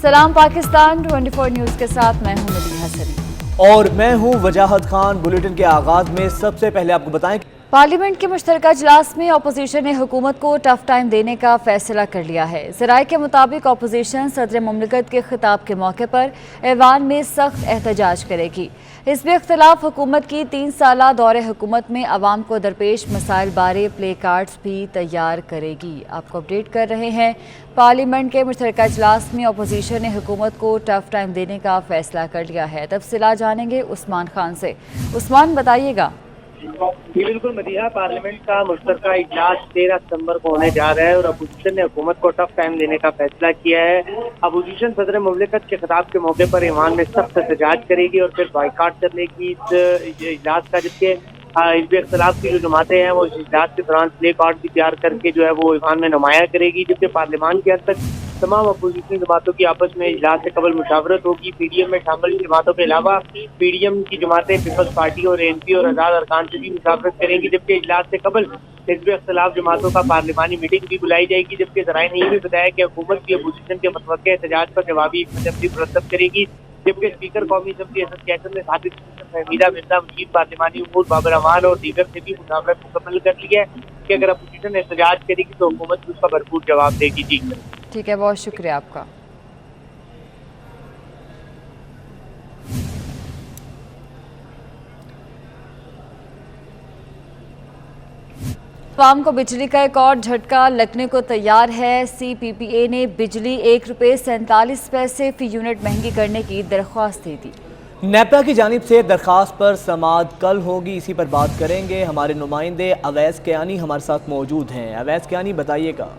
सलाम पाकिस्तान 24 न्यूज़ के साथ मैं हूं नदी हसनी और मैं हूं वजाहत खान। बुलेटिन के आगाज में सबसे पहले आपको बताएं पार्लियामेंट के मुश्तरका इजलास में अपोजिशन ने हुकूमत को टफ टाइम देने का फैसला कर लिया है। ज़राए के मुताबिक अपोजिशन सदर मुमलिकत के खिताब के मौके पर ऐवान में सख्त एहतजाज करेगी। हिज़्ब इख्तिलाफ हुकूमत की 3 साला दौरे हुकूमत में अवाम को दरपेश मसाइल बारे प्ले कार्ड्स भी तैयार करेगी। आपको अपडेट कर रहे हैं, पार्लियामेंट के मुश्तरका इजलास में अपोजिशन ने हुकूमत को टफ टाइम देने का फैसला कर लिया है। तफसीलात जानेंगे उस्मान खान से। उस्मान, बताइएगा। जी बिल्कुल मदीहा, पार्लियामेंट का मुश्तरका इजलास 13 सितंबर को होने जा रहा है और अपोजिशन ने हुकूमत को टफ टाइम देने का फैसला किया है। अपोजिशन सदर मुमलिकत के खिताब के मौके पर ईवान में सख्त एहतजाज करेगी और फिर बाइकाट करने की इस इजलास का, जबकि हिज़्ब इख्तिलाफ की जो जमातें हैं वो इस इजलास के दौरान प्ले कार्ड भी तैयार करके जो है वो ईवान में नुमाया करेगी। जबकि पार्लियामान के अंदर तमाम अपोजिशन जमातों की आपस में इजलास से कबल मुशावरत होगी। पीडीएम में शामिल जमातों के अलावा पीडीएम की जमातें पीपल्स पार्टी और एनपी और आज़ाद अरकान से भी मुशावरत करेंगी। जबकि इजलास से कबल हिज़्ब इख्तिलाफ जमातों का पार्लिमानी मीटिंग भी बुलाई जाएगी। जबकि ज़राए ने ये भी बताया कि हुकूमत की अपोजिशन के मतवक्के एहतजाज पर जवाबी अमली मुरतब करेगी। जबकि स्पीकर कौमी असम्बली एसोसिएशन ने साबित फहमीदा मिर्जा वजीर पार्लिमानी उमूर बाबर अमान और दीगर से भी मुशावरत मुकम्मल कर ली है कि अगर अपोजिशन एहतजाज करेगी तो हुकूमत भी उसका भरपूर जवाब देगी। जी ठीक है, बहुत शुक्रिया आपका। अवाम को बिजली का एक और झटका लगने को तैयार है। CPPA ने बिजली ₹1.47 फी यूनिट महंगी करने की दरख्वास्त दी थी। नेपरा की जानिब से दरखास्त पर समाअत कल होगी, इसी पर बात करेंगे। हमारे नुमाइंदे अवैस कियानी हमारे साथ मौजूद हैं। अवैस कियानी, बताइएगा।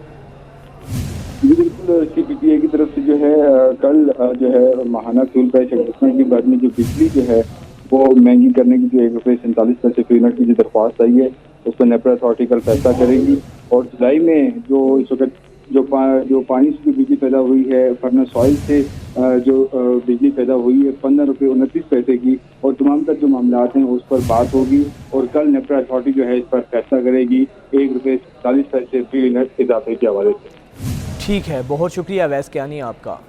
बिल्कुल, CPPA की तरफ से जो है कल जो है माहाना फ्यूल प्राइस एडजस्टमेंट के बाद में जो बिजली जो है वो महंगी करने की जो ₹1.47 फी यूनिट की जो दरख्वास्त आई है उस पर नेपरा अथॉरिटी कल फैसला करेगी। और जुलाई में जो इस वक्त जो पानी से जो बिजली पैदा हुई है, फर्नेस ऑयल से जो बिजली पैदा हुई है ₹15.29 की, और तमाम तर जो मामलात हैं उस पर बात होगी और कल नेपरा अथॉरिटी जो है इस पर फैसला करेगी ₹1.47 फी यूनिट इजाफे के हवाले से। ठीक है, बहुत शुक्रिया अवैस कियानी आपका।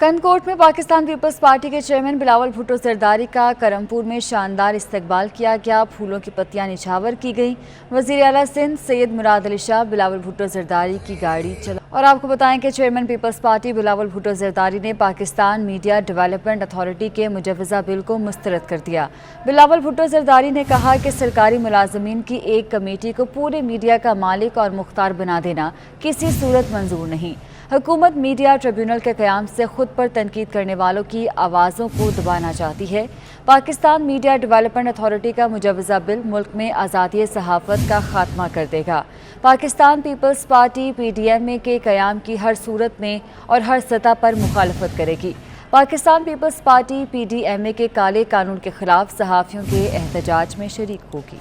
कनकोट में पाकिस्तान पीपल्स पार्टी के चेयरमैन बिलावल भुट्टो जरदारी का करमपुर में शानदार इस्तकबाल किया गया। फूलों की पत्तियां निछावर की गई। वज़ीर आला सिंध सैयद मुराद अली शाह बिलावल भुट्टो जरदारी की गाड़ी चला। और आपको बताएं कि चेयरमैन पीपल्स पार्टी बिलावल भुट्टो जरदारी ने पाकिस्तान मीडिया डेवलपमेंट अथॉरिटी के मुजवज़ा बिल को मुस्तरद कर दिया। बिलावल भुट्टो जरदारी ने कहा कि सरकारी मुलाजमीन की एक कमेटी को पूरे मीडिया का मालिक और मुख्तार बना देना किसी सूरत मंजूर नहीं। हुकूमत मीडिया ट्रिब्यूनल के क़याम से खुद पर तनकीद करने वालों की आवाज़ों को दबाना चाहती है। पाकिस्तान मीडिया डेवलपमेंट अथॉरिटी का मुजवज़ा बिल मुल्क में आज़ादी सहाफ़त का खात्मा कर देगा। पाकिस्तान पीपल्स पार्टी PDMA के क़याम की हर सूरत में और हर सतह पर मुखालफत करेगी। पाकिस्तान पीपल्स पार्टी PDMA के काले कानून के खिलाफ सहाफ़ियों के एहतजाज में शरीक होगी।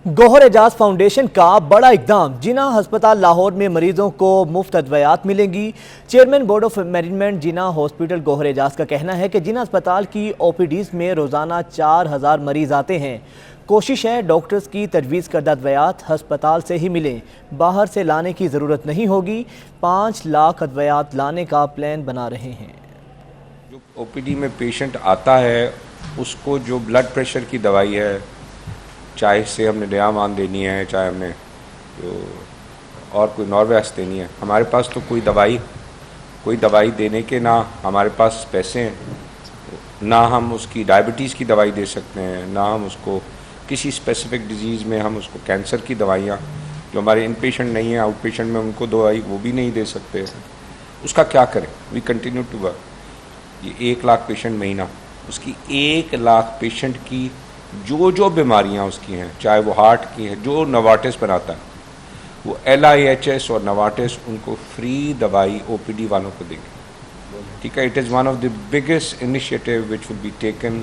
गौहर एजाज फाउंडेशन का बड़ा इकदाम। जिना हस्पताल लाहौर में मरीजों को मुफ्त अदवियात मिलेंगी। Chairman board of management Jinnah hospital Gohar Ejaz का कहना है कि जिना अस्पताल की OPDs में रोज़ाना 4000 मरीज आते हैं। कोशिश है डॉक्टर्स की तजवीज़ करदा अदवियात हस्पताल से ही मिलें, बाहर से लाने की ज़रूरत नहीं होगी। 5 लाख अदवियात लाने का प्लान बना रहे हैं। जो OPD में पेशेंट आता है उसको जो ब्लड प्रेशर की दवाई है, चाहे से हमने डियामान देनी है, चाहे हमने जो और कोई नॉर्वेक्स देनी है, हमारे पास तो कोई दवाई देने के ना हमारे पास पैसे हैं, ना हम उसकी डायबिटीज़ की दवाई दे सकते हैं, ना हम उसको किसी स्पेसिफिक डिजीज़ में हम उसको कैंसर की दवाइयाँ जो हमारे इन पेशेंट नहीं है आउट पेशेंट में उनको दवाई वो भी नहीं दे सकते। उसका क्या करें? We continue to work. ये 1 लाख पेशेंट महीना, उसकी 1 लाख पेशेंट की जो बीमारियां उसकी हैं, चाहे वो हार्ट की है, जो नवाटिस बनाता है वो LIHS और नवाटिस उनको फ्री दवाई OPD वालों को देंगे। ठीक है, it is one of the biggest initiative which will be taken.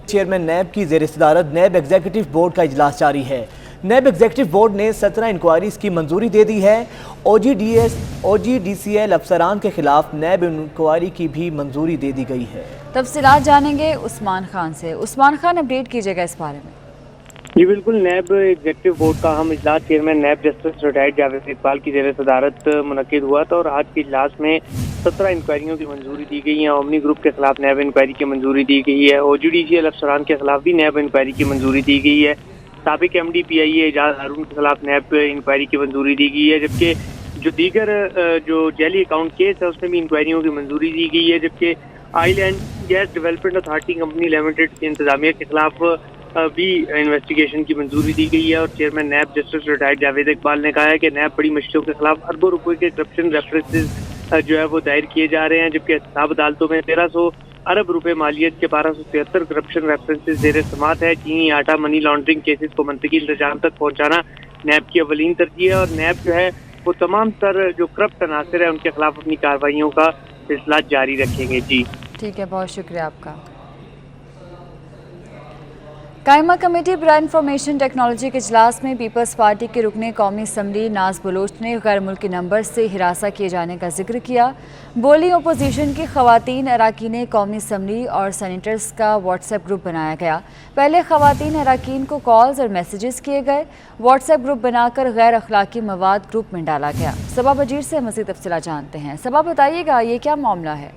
Chairman NAB की ज़ेर सदारत नैब एग्जीक्यूटिव बोर्ड का इजलास जारी है। नैब एग्जीक्यूटिव बोर्ड ने 17 इंक्वायरीज की मंजूरी दे दी है। OGDCL अफसरान के खिलाफ नैब इंक्वायरी की भी मंजूरी दे दी गई है। तफसीलात जानेंगे उस्मान खान से। उस्मान खान, अपडेट कीजिएगा इस बारे में। जी बिल्कुल, नैब एग्जीक्यूटिव बोर्ड का अहम इजलास चेयरमैन नैब जस्टिस रिटायर्ड जावेद इकबाल की जेर सदारत मुनक्किद हुआ था और आज के इजलास में 17 इंक्वायरियों की मंजूरी दी गई है। ओमनी ग्रुप के खिलाफ नैब इंक्वायरी की मंजूरी दी गई है। OGDCL अफसरान के खिलाफ भी नैब इंक्वायरी की मंजूरी दी गई है। साबिक MD PIA एजाज हारून के खिलाफ नैब इंक्वायरी की मंजूरी दी गई है, जबकि जो दीगर जो जैली अकाउंट केस है उसमें भी इंक्वायरियों की मंजूरी दी गई है। जबकि oil and gas development authority company limited की इंतजामिया के खिलाफ भी इन्वेस्टिगेशन की मंजूरी दी गई है। और चेयरमैन नैब जस्टिस रिटायर्ड जावेद इकबाल ने कहा है कि नैब बड़ी मछलियों के खिलाफ अरबों रुपए के करप्शन रेफरेंसेस जो है वो दायर किए जा रहे हैं, जबकि एहतसाब अदालतों में 1300 अरब रुपए मालियत के 1273 करप्शन रेफरेंसेस जेर समात है। चीनी आटा मनी लॉन्ड्रिंग केसेस को मंतकी इंतजाम तक पहुंचाना नैब की अवलीन तरजीह है और नैब जो है वो तमाम तर जो करप्ट अनासर है उनके खिलाफ अपनी कार्रवाइयों का सिलसिला जारी रखेंगे। जी ठीक है, बहुत शुक्रिया आपका। कायमा कमेटी बराए इंफॉर्मेशन टेक्नोलॉजी के इजलास में पीपल्स पार्टी के रुकने कौमी असम्बली नाज बलोच ने गैर मुल्की नंबर से हिरासा किए जाने का जिक्र किया। बोली अपोजिशन की खवातीन अराकीन कौमी असम्बली और सेनेटर्स का व्हाट्सएप ग्रुप बनाया गया। पहले खवातीन अराकीन को कॉल्स और मैसेजेस किए गए, व्हाट्सएप ग्रुप बनाकर गैर अखलाकी मवाद ग्रुप में डाला गया। सबा वजीर से मज़ीद तफसीलात जानते हैं। सबा, बताइएगा ये क्या मामला है?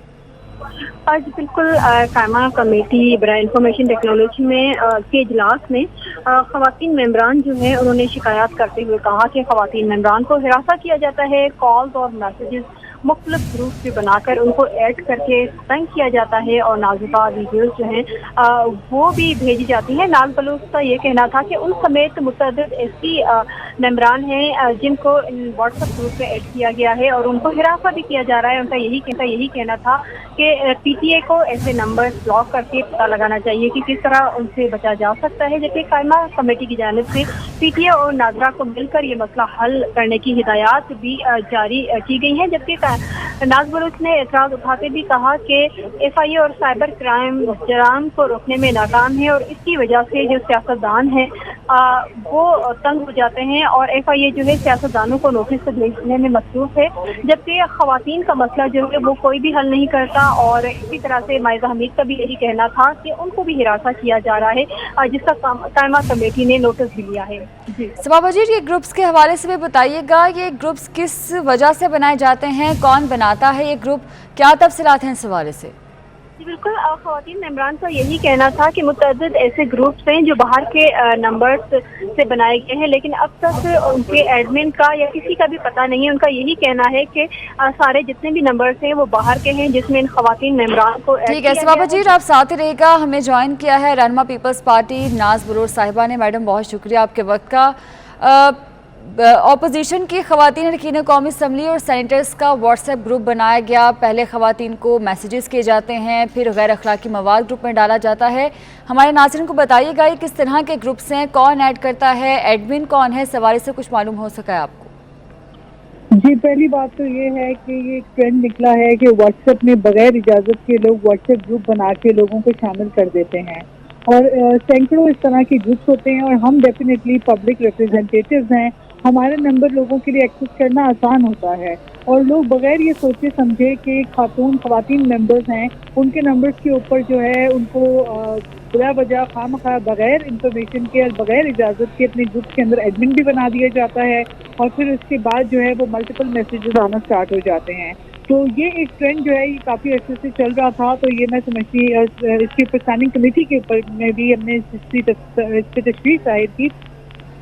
आज बिल्कुल कायमा कमेटी बराए इंफॉर्मेशन टेक्नोलॉजी में के इजलास में खवातीन मेंबरान जो है उन्होंने शिकायत करते हुए कहा कि खवातीन मेंबरान को हिरासा किया जाता है, कॉल्स और मैसेजेस मुख्तलिफ ग्रुप भी बनाकर उनको ऐड करके तंग किया जाता है और नाजुका वीडियोस जो हैं वो भी भेजी जाती हैं। नाज बलोच का ये कहना था कि उन समेत मुतअद्दिद ऐसी मेंबरान हैं जिनको व्हाट्सएप ग्रुप पे ऐड किया गया है और उनको हिरासा भी किया जा रहा है। उनका यही कहना था कि PTA को ऐसे नंबर ब्लॉक करके पता लगाना चाहिए कि किस तरह उनसे बचा जा सकता है। जबकि कायमा कमेटी की जानिब से PTA और नाजरा को मिलकर ये मसला हल करने की हिदायत भी जारी की गई हैं। जबकि नाज बलोच ने एतराज उठाते भी कहा कि FIA और साइबर क्राइम जराम को रोकने में नाकाम है और इसकी वजह से जो सियासतदान हैं वो तंग हो जाते हैं और FIA जो है सियासतदानों को नोटिस भेजने में मसरूफ है, जबकि खवातीन का मसला जो है वो कोई भी हल नहीं करता। और इसी तरह से माइजा हमीद का भी यही कहना था कि उनको भी हिरासा किया जा रहा है, जिसका कायमा कमेटी ने नोटिस भी लिया है। जी सबा वजीर, ये ग्रुप्स के हवाले से भी बताइएगा, ये ग्रुप्स किस वजह से बनाए जाते हैं, कौन बनाता है ये ग्रुप, क्या तफसीलात हैं इस हवाले से? जी बिल्कुल, खवातीन मेंबरान का यही कहना था कि मुतअद्दिद ऐसे ग्रुप्स हैं जो बाहर के नंबर्स से बनाए गए हैं, लेकिन अब तक उनके एडमिन का या किसी का भी पता नहीं है। उनका यही कहना है कि सारे जितने भी नंबर्स हैं वो बाहर के हैं जिसमें इन खवातीन मेंबरान को ठीक है सबा वजीर, आप साथ ही रहेगा। हमें ज्वाइन किया है रहनुमा पीपल्स पार्टी नाज बलोच साहिबा ने। मैडम, बहुत शुक्रिया आपके वक्त का। अपोजिशन की खवातीन अरकान कौमी असम्बली और सेनेटर्स का व्हाट्सएप ग्रुप बनाया गया। पहले खवातीन को मैसेजेस किए जाते हैं, फिर गैर अखलाकी मवाद ग्रुप में डाला जाता है। हमारे नाज़रीन को बताइएगा ये किस तरह के ग्रुप्स हैं, कौन ऐड करता है, एडमिन कौन है, सवारी से कुछ मालूम हो सका है आपको? जी, पहली बात तो ये है कि ये ट्रेंड निकला है कि व्हाट्सएप में बगैर इजाज़त के लोग व्हाट्सएप ग्रुप बना के लोगों को शामिल कर देते हैं और सैकड़ों इस तरह के ग्रुप्स होते हैं और हम डेफिनेटली पब्लिक रिप्रेजेंटेटिव्स हैं। हमारे नंबर लोगों के लिए एक्सेस करना आसान होता है और लोग बगैर ये सोचे समझे कि खवातीन मेंबर्स हैं उनके नंबर्स के ऊपर जो है उनको बिला वजह खामखा बगैर इंफॉर्मेशन के और बगैर इजाज़त के अपने ग्रुप के अंदर एडमिन भी बना दिया जाता है और फिर उसके बाद जो है वो मल्टीपल मैसेजेस आना स्टार्ट हो जाते हैं। तो ये एक ट्रेंड जो है ये काफ़ी अच्छे से चल रहा था। तो ये मैं समझती इसके ऊपर स्टैंडिंग कमेटी के ऊपर में भी हमने इस पर तशरीह जाहिर की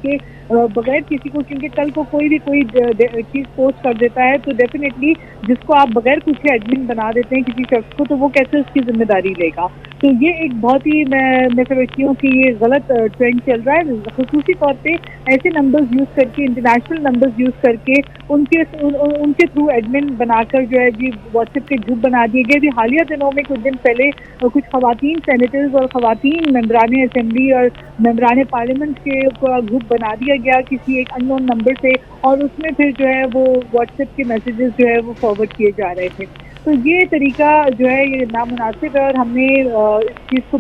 कि बगैर किसी को, क्योंकि कल को कोई भी कोई चीज़ पोस्ट कर देता है तो डेफिनेटली जिसको आप बगैर पूछे एडमिन बना देते हैं किसी शख्स को, तो वो कैसे उसकी जिम्मेदारी लेगा। तो ये एक बहुत ही मैं समझती हूँ कि ये गलत ट्रेंड चल रहा है। खुसूसी तौर पे ऐसे नंबर्स यूज़ करके, इंटरनेशनल नंबर्स यूज़ करके उनके थ्रू एडमिन बनाकर जो है जी व्हाट्सएप के ग्रुप बना दिए गए। भी हालिया दिनों में कुछ दिन पहले कुछ खवातीन सेनेटर्स और खवातीन मेंबरान असेंबली और मेंबरान पार्लियामेंट के ग्रुप बना दिया गया किसी एक अननोन नंबर से और उसमें फिर जो है वो व्हाट्सएप के मैसेजेस जो है वो फॉरवर्ड किए जा रहे थे। तो ये तरीका जो है ये नामुनासिब है और हमने इस चीज़ को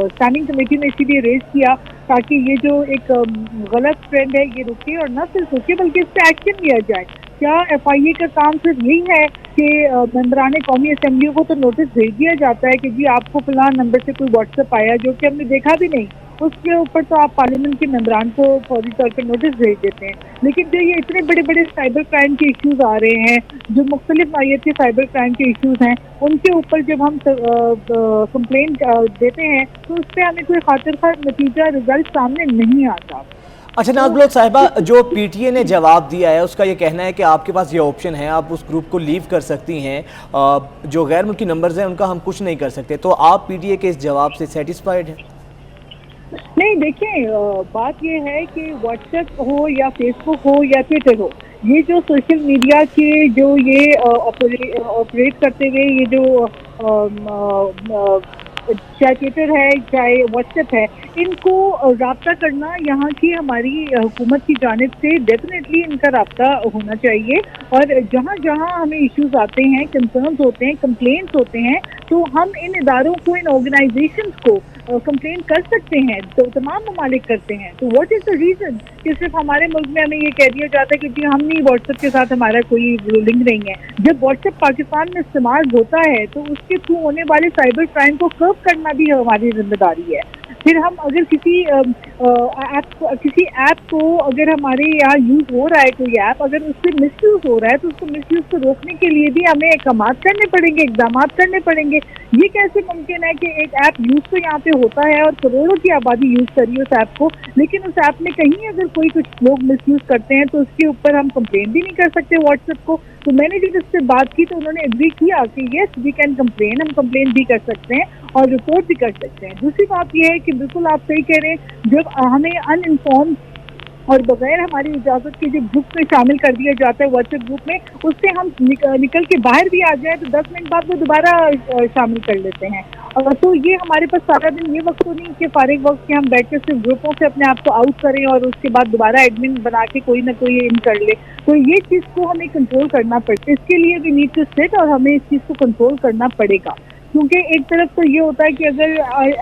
स्टैंडिंग कमेटी में इसीलिए रेज किया ताकि ये जो एक गलत ट्रेंड है ये रुके और न सिर्फ रुके बल्कि इस पर एक्शन लिया जाए। क्या FIA का काम सिर्फ यही है कि मेंबरान कौमी असम्बलियों को तो नोटिस भेज दिया जाता है कि जी आपको फलां नंबर से कोई व्हाट्सएप आया, जो कि हमने देखा भी नहीं। उसके ऊपर तो आप पार्लियामेंट के मेंबरान को फौरी तौर पर नोटिस भेज देते हैं। लेकिन जो ये इतने बड़े बड़े साइबर क्राइम के इश्यूज आ रहे हैं, जो मुख्तलिफ नौइयत के साइबर क्राइम के इश्यूज हैं, उनके ऊपर जब हम कंप्लेंट देते हैं तो उस पर हमें कोई खातिर खा नतीजा रिजल्ट सामने नहीं आता। अच्छा नाज बलोच साहिबा, जो पीटीए ने जवाब दिया है उसका ये कहना है कि आपके पास ये ऑप्शन है, आप उस ग्रुप को लीव कर सकती हैं, जो गैर मुल्की नंबर्स हैं उनका हम कुछ नहीं कर सकते, तो आप पीटीए के इस जवाब से सेटिस्फाइड हैं? नहीं, देखिए बात ये है कि व्हाट्सएप हो या फेसबुक हो या ट्विटर हो, ये जो सोशल मीडिया के जो ये ऑपरेट करते हुए ये जो चाहे ट्विटर है चाहे व्हाट्सएप है, इनको राब्ता करना यहाँ की हमारी हुकूमत की जानिब से डेफिनेटली इनका राब्ता होना चाहिए। और जहाँ जहाँ हमें इश्यूज आते हैं, कंसर्न्स होते हैं, कंप्लेंट्स होते हैं, तो हम इन इदारों को, इन ऑर्गेनाइजेशंस को कंप्लेन कर सकते हैं, तो तमाम ममालिक करते हैं। तो व्हाट इज द रीजन कि सिर्फ हमारे मुल्क में हमें ये कह दिया जाता है कि जी हम नहीं, व्हाट्सएप के साथ हमारा कोई लिंक नहीं है। जब व्हाट्सएप पाकिस्तान में इस्तेमाल होता है तो उसके थ्रू होने वाले साइबर क्राइम को कर्व करना भी हमारी जिम्मेदारी है। फिर हम अगर किसी ऐप को अगर हमारे यहाँ यूज हो रहा है, कोई ऐप अगर उससे मिसयूज हो रहा है तो उसको मिसयूज को रोकने के लिए भी हमें इक़दामात करने पड़ेंगे, इक़दामात करने पड़ेंगे। ये कैसे मुमकिन है कि एक ऐप यूज तो यहाँ पे होता है और करोड़ों की आबादी यूज कर रही है उस ऐप को, लेकिन उस ऐप में कहीं अगर कुछ लोग मिसयूज करते हैं तो उसके ऊपर हम कंप्लेन भी नहीं कर सकते व्हाट्सएप को। तो मैंने जब इससे बात की तो उन्होंने एग्री किया कि यस वी कैन कंप्लेन, हम कंप्लेन भी कर सकते हैं और रिपोर्ट भी कर सकते हैं। दूसरी बात यह है कि बिल्कुल आप सही कह रहे हैं, जब हमें अनइन्फॉर्म और बगैर हमारी इजाज़त के जो ग्रुप में शामिल कर दिया जाता है व्हाट्सएप ग्रुप में, उससे हम निकल के बाहर भी आ जाए तो 10 मिनट बाद वो दोबारा शामिल कर लेते हैं। तो ये हमारे पास सारा दिन ये वक्त तो नहीं कि फारिग वक्त के हम बैठ के सिर्फ ग्रुपों से अपने आप को आउट करें और उसके बाद दोबारा एडमिन बना के कोई ना कोई इन कर ले। तो ये चीज़ को हमें कंट्रोल करना पड़ता है, इसके लिए वी नीड टू सिट और हमें इस चीज़ को कंट्रोल करना पड़ेगा। क्योंकि एक तरफ तो ये होता है कि अगर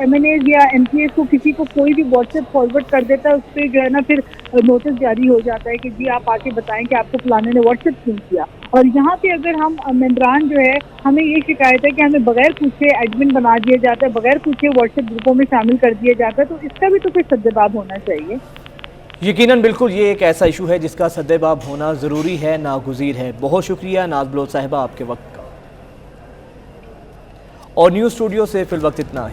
MNAs या MPAs को किसी को कोई भी व्हाट्सएप फॉरवर्ड कर देता है, उस पर जो है ना फिर नोटिस जारी हो जाता है कि जी आप आके बताएं कि आपको फलाने ने व्हाट्सएप क्यों किया। और यहाँ पे अगर हम मेंबरान जो है, हमें ये शिकायत है कि हमें बगैर पूछे एडमिन बना दिया जाता है, बगैर पूछे व्हाट्सएप ग्रुपों में शामिल कर दिया जाता है, तो इसका भी तो कोई सद्देबाब होना चाहिए। यकीनन बिल्कुल ये एक ऐसा इशू है जिसका सद्देबाब होना ज़रूरी है, नागुज़ीर है। बहुत शुक्रिया नाज बलोच साहिबा आपके वक्त का। और न्यूज़ स्टूडियो से फिल वक्त इतना ही।